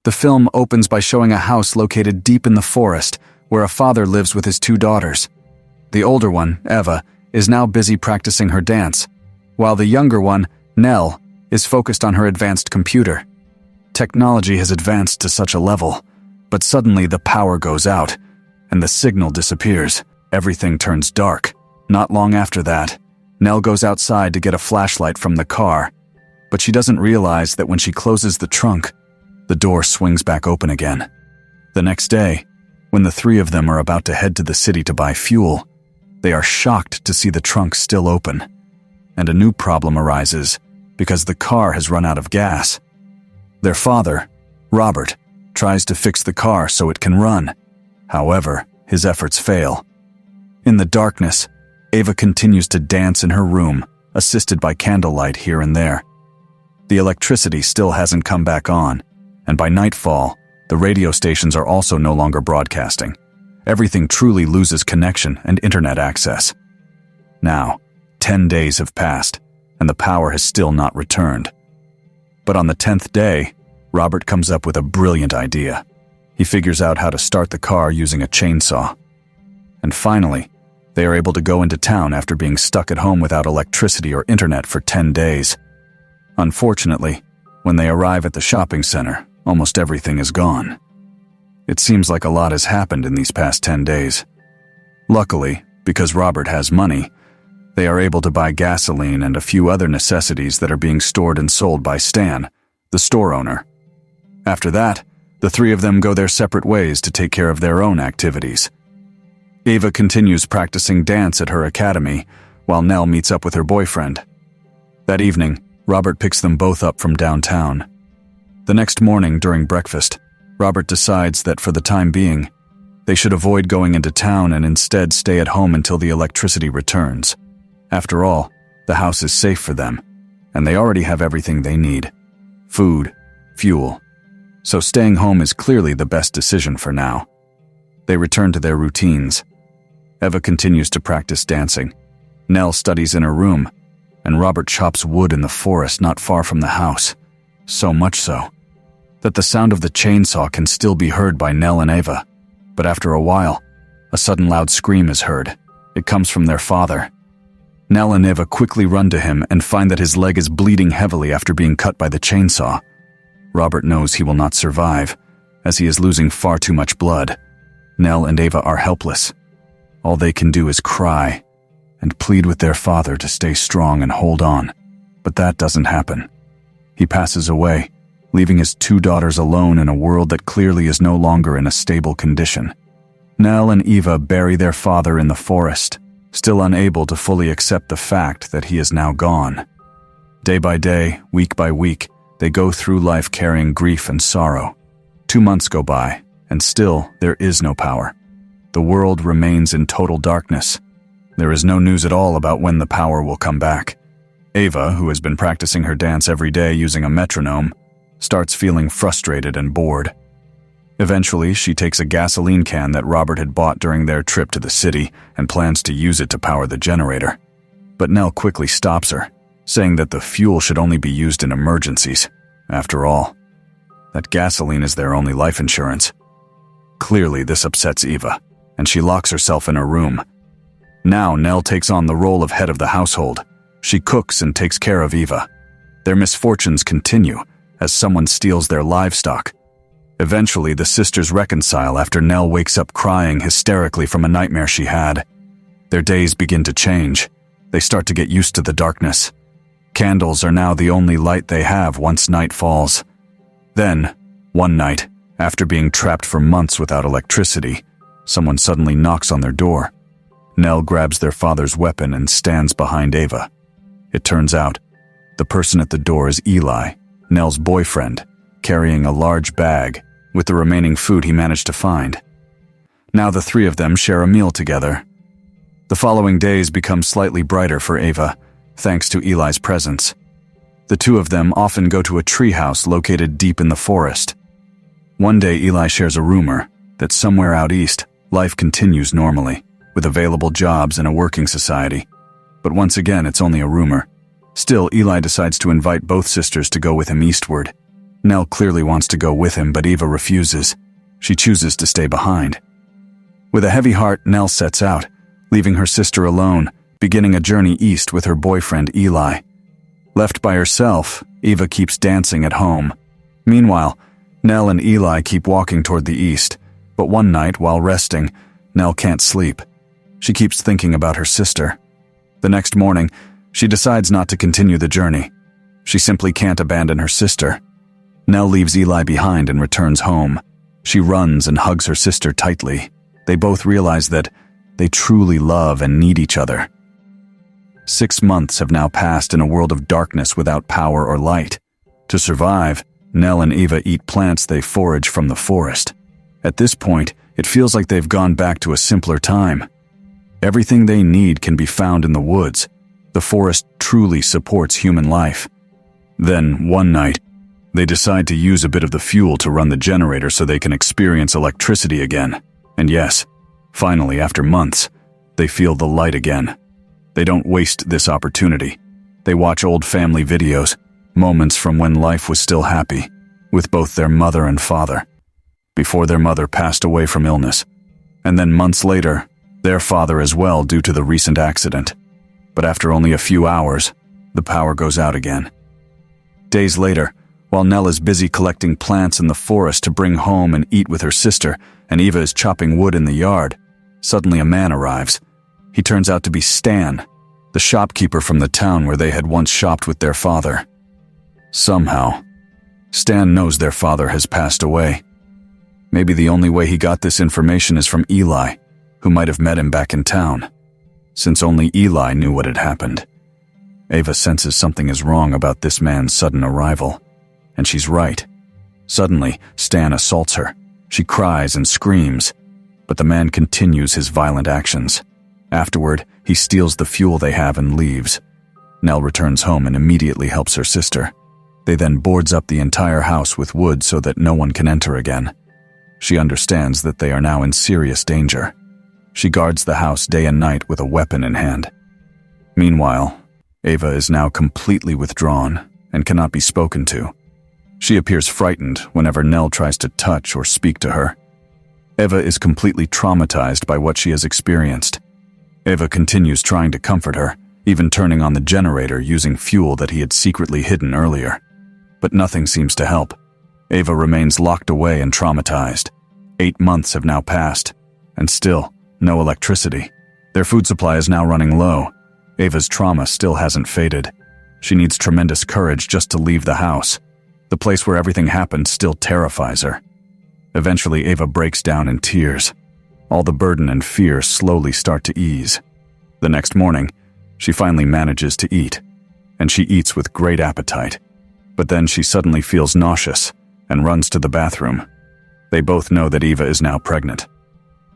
The film opens by showing a house located deep in the forest where a father lives with his two daughters. The older one, Eva, is now busy practicing her dance, while the younger one, Nell, is focused on her advanced computer. Technology has advanced to such a level, but suddenly the power goes out, and the signal disappears. Everything turns dark. Not long after that, Nell goes outside to get a flashlight from the car, but she doesn't realize that when she closes the trunk, the door swings back open again. The next day, when the three of them are about to head to the city to buy fuel, they are shocked to see the trunk still open. And a new problem arises because the car has run out of gas. Their father, Robert, tries to fix the car so it can run. However, his efforts fail. In the darkness, Eva continues to dance in her room, assisted by candlelight here and there. The electricity still hasn't come back on, and by nightfall, the radio stations are also no longer broadcasting. Everything truly loses connection and internet access. Now, 10 days have passed, and the power has still not returned. But on the 10th day, Robert comes up with a brilliant idea. He figures out how to start the car using a chainsaw. And finally, they are able to go into town after being stuck at home without electricity or internet for 10 days. Unfortunately, when they arrive at the shopping center, almost everything is gone. It seems like a lot has happened in these past 10 days. Luckily, because Robert has money, they are able to buy gasoline and a few other necessities that are being stored and sold by Stan, the store owner. After that, the three of them go their separate ways to take care of their own activities. Eva continues practicing dance at her academy, while Nell meets up with her boyfriend. That evening, Robert picks them both up from downtown. The next morning during breakfast, Robert decides that for the time being, they should avoid going into town and instead stay at home until the electricity returns. After all, the house is safe for them, and they already have everything they need: food, fuel. So staying home is clearly the best decision for now. They return to their routines. Eva continues to practice dancing. Nell studies in her room, and Robert chops wood in the forest not far from the house. So much so that the sound of the chainsaw can still be heard by Nell and Eva. But after a while, a sudden loud scream is heard. It comes from their father. Nell and Eva quickly run to him and find that his leg is bleeding heavily after being cut by the chainsaw. Robert knows he will not survive, as he is losing far too much blood. Nell and Eva are helpless. All they can do is cry and plead with their father to stay strong and hold on. But that doesn't happen. He passes away, leaving his two daughters alone in a world that clearly is no longer in a stable condition. Nell and Eva bury their father in the forest, still unable to fully accept the fact that he is now gone. Day by day, week by week, they go through life carrying grief and sorrow. 2 months go by, and still there is no power. The world remains in total darkness. There is no news at all about when the power will come back. Eva, who has been practicing her dance every day using a metronome, starts feeling frustrated and bored. Eventually, she takes a gasoline can that Robert had bought during their trip to the city and plans to use it to power the generator. But Nell quickly stops her, saying that the fuel should only be used in emergencies. After all, that gasoline is their only life insurance. Clearly, this upsets Eva, and she locks herself in her room. Now Nell takes on the role of head of the household. She cooks and takes care of Eva. Their misfortunes continue as someone steals their livestock. Eventually, the sisters reconcile after Nell wakes up crying hysterically from a nightmare she had. Their days begin to change. They start to get used to the darkness. Candles are now the only light they have once night falls. Then, one night, after being trapped for months without electricity, someone suddenly knocks on their door. Nell grabs their father's weapon and stands behind Eva. It turns out, the person at the door is Eli, Nell's boyfriend, carrying a large bag with the remaining food he managed to find. Now the three of them share a meal together. The following days become slightly brighter for Eva, thanks to Eli's presence. The two of them often go to a treehouse located deep in the forest. One day Eli shares a rumor that somewhere out east, life continues normally, with available jobs and a working society. But once again, it's only a rumor. Still, Eli decides to invite both sisters to go with him eastward. Nell clearly wants to go with him, but Eva refuses. She chooses to stay behind. With a heavy heart, Nell sets out, leaving her sister alone, beginning a journey east with her boyfriend Eli. Left by herself, Eva keeps dancing at home. Meanwhile, Nell and Eli keep walking toward the east, but one night, while resting, Nell can't sleep. She keeps thinking about her sister. The next morning, she decides not to continue the journey. She simply can't abandon her sister. Nell leaves Eli behind and returns home. She runs and hugs her sister tightly. They both realize that they truly love and need each other. 6 months have now passed in a world of darkness without power or light. To survive, Nell and Eva eat plants they forage from the forest. At this point, it feels like they've gone back to a simpler time. Everything they need can be found in the woods. The forest truly supports human life. Then, one night, they decide to use a bit of the fuel to run the generator so they can experience electricity again. And yes, finally, after months, they feel the light again. They don't waste this opportunity. They watch old family videos, moments from when life was still happy, with both their mother and father, before their mother passed away from illness, and then months later, their father as well due to the recent accident. But after only a few hours, the power goes out again. Days later, while Nell is busy collecting plants in the forest to bring home and eat with her sister, and Eva is chopping wood in the yard, suddenly a man arrives. He turns out to be Stan, the shopkeeper from the town where they had once shopped with their father. Somehow, Stan knows their father has passed away. Maybe the only way he got this information is from Eli, who might have met him back in town, since only Eli knew what had happened. Eva senses something is wrong about this man's sudden arrival, and she's right. Suddenly, Stan assaults her. She cries and screams, but the man continues his violent actions. Afterward, he steals the fuel they have and leaves. Nell returns home and immediately helps her sister. They then boards up the entire house with wood so that no one can enter again. She understands that they are now in serious danger. She guards the house day and night with a weapon in hand. Meanwhile, Eva is now completely withdrawn and cannot be spoken to. She appears frightened whenever Nell tries to touch or speak to her. Eva is completely traumatized by what she has experienced. Eva continues trying to comfort her, even turning on the generator using fuel that he had secretly hidden earlier. But nothing seems to help. Eva remains locked away and traumatized. 8 months have now passed, and still, no electricity. Their food supply is now running low. Eva's trauma still hasn't faded. She needs tremendous courage just to leave the house. The place where everything happened still terrifies her. Eventually, Eva breaks down in tears. All the burden and fear slowly start to ease. The next morning, she finally manages to eat, and she eats with great appetite. But then she suddenly feels nauseous and runs to the bathroom. They both know that Eva is now pregnant.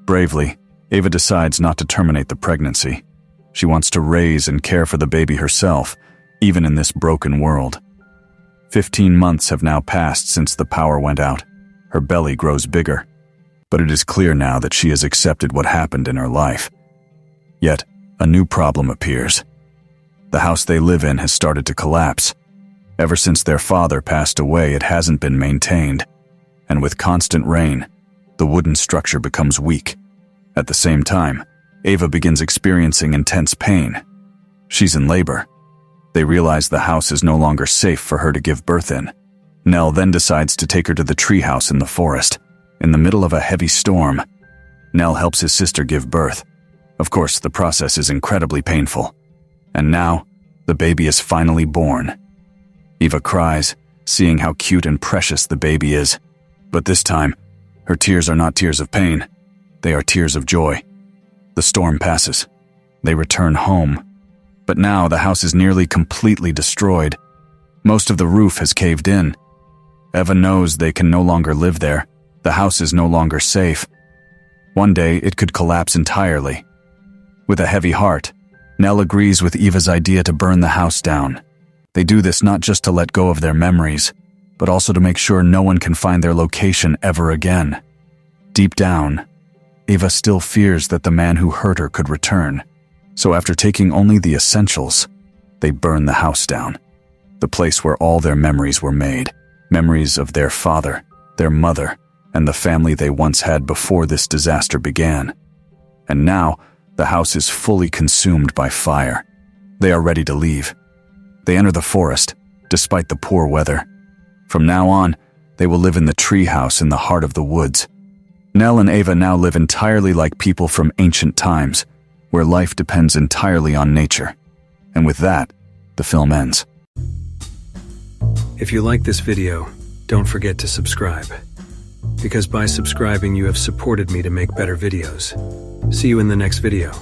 Bravely, Eva decides not to terminate the pregnancy. She wants to raise and care for the baby herself, even in this broken world. 15 months have now passed since the power went out. Her belly grows bigger, but it is clear now that she has accepted what happened in her life. Yet, a new problem appears. The house they live in has started to collapse. Ever since their father passed away, it hasn't been maintained, and with constant rain, the wooden structure becomes weak. At the same time, Eva begins experiencing intense pain. She's in labor. They realize the house is no longer safe for her to give birth in. Nell then decides to take her to the treehouse in the forest. In the middle of a heavy storm, Nell helps his sister give birth. Of course, the process is incredibly painful. And now, the baby is finally born. Eva cries, seeing how cute and precious the baby is. But this time, her tears are not tears of pain. They are tears of joy. The storm passes. They return home. But now the house is nearly completely destroyed. Most of the roof has caved in. Eva knows they can no longer live there. The house is no longer safe. One day, it could collapse entirely. With a heavy heart, Nell agrees with Eva's idea to burn the house down. They do this not just to let go of their memories, but also to make sure no one can find their location ever again. Deep down, Eva still fears that the man who hurt her could return. So after taking only the essentials, they burn the house down, the place where all their memories were made. memories of their father, their mother, and the family they once had before this disaster began. And now, the house is fully consumed by fire. They are ready to leave. They enter the forest, despite the poor weather. From now on, they will live in the treehouse in the heart of the woods. Nell and Ava now live entirely like people from ancient times, where life depends entirely on nature. And with that, the film ends. If you like this video, don't forget to subscribe. Because by subscribing, you have supported me to make better videos. See you in the next video.